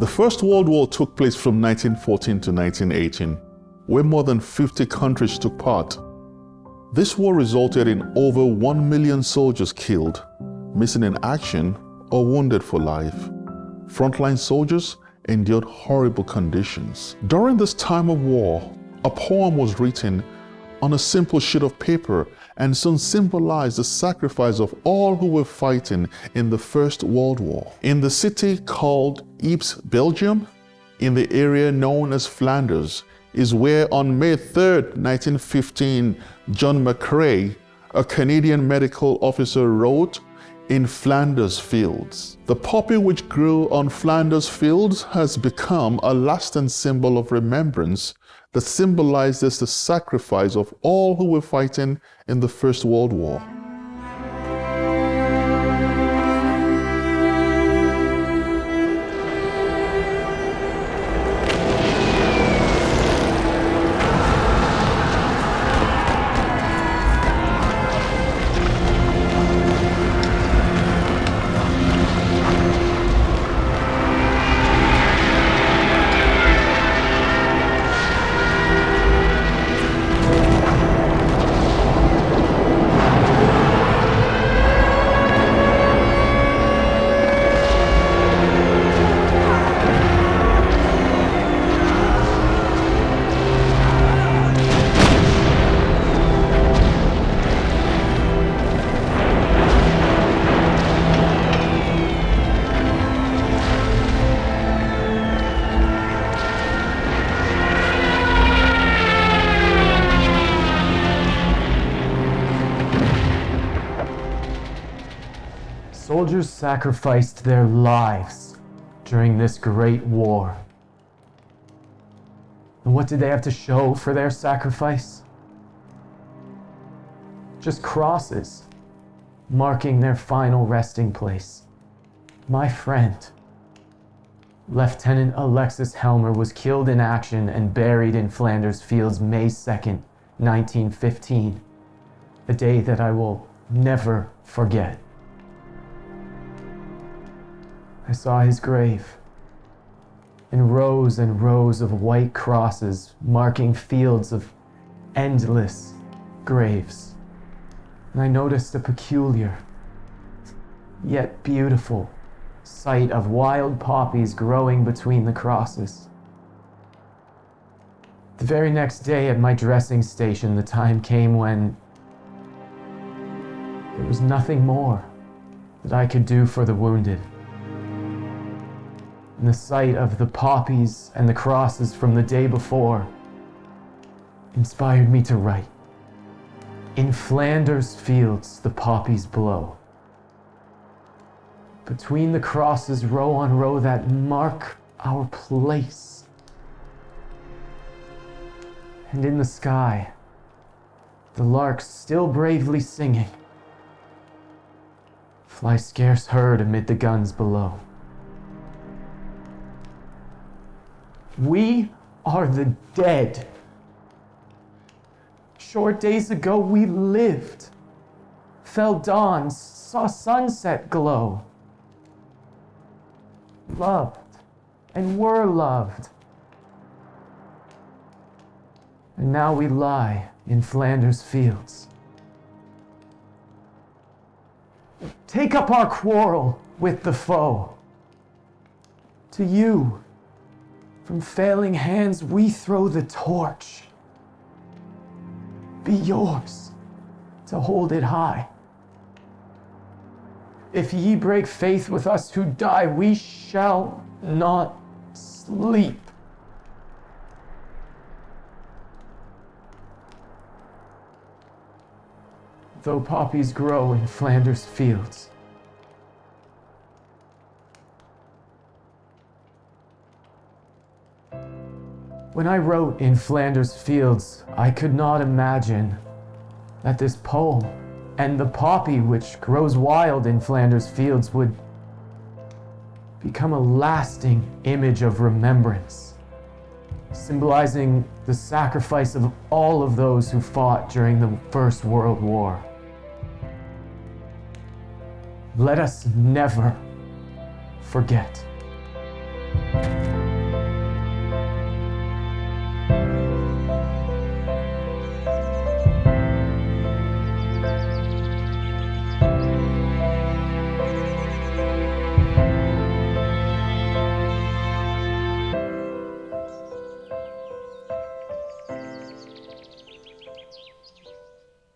The First World War took place from 1914 to 1918, where more than 50 countries took part. This war resulted in over 1 million soldiers killed, missing in action, or wounded for life. Frontline soldiers endured horrible conditions. During this time of war, a poem was written on a simple sheet of paper and soon symbolized the sacrifice of all who were fighting in the First World War. In the city called Ypres, Belgium, in the area known as Flanders, is where on May 3rd, 1915, John McCrae, a Canadian medical officer, wrote, "In Flanders Fields." The poppy which grew on Flanders Fields has become a lasting symbol of remembrance that symbolizes the sacrifice of all who were fighting in the First World War. Soldiers sacrificed their lives during this great war. And what did they have to show for their sacrifice? Just crosses, marking their final resting place. My friend, Lieutenant Alexis Helmer, was killed in action and buried in Flanders Fields May 2nd, 1915, a day that I will never forget. I saw his grave, and rows of white crosses marking fields of endless graves. And I noticed a peculiar, yet beautiful, sight of wild poppies growing between the crosses. The very next day at my dressing station, the time came when there was nothing more that I could do for the wounded. And the sight of the poppies and the crosses from the day before inspired me to write. In Flanders Fields, the poppies blow. Between the crosses, row on row that mark our place. And in the sky, the larks still bravely singing, fly scarce heard amid the guns below. We are the dead. Short days ago we lived, fell dawns, saw sunset glow, loved and were loved. And now we lie in Flanders Fields. Take up our quarrel with the foe. To you, from failing hands we throw the torch. Be yours to hold it high. If ye break faith with us who die, we shall not sleep. Though poppies grow in Flanders Fields, when I wrote In Flanders Fields, I could not imagine that this poem and the poppy which grows wild in Flanders Fields would become a lasting image of remembrance, symbolizing the sacrifice of all of those who fought during the First World War. Let us never forget.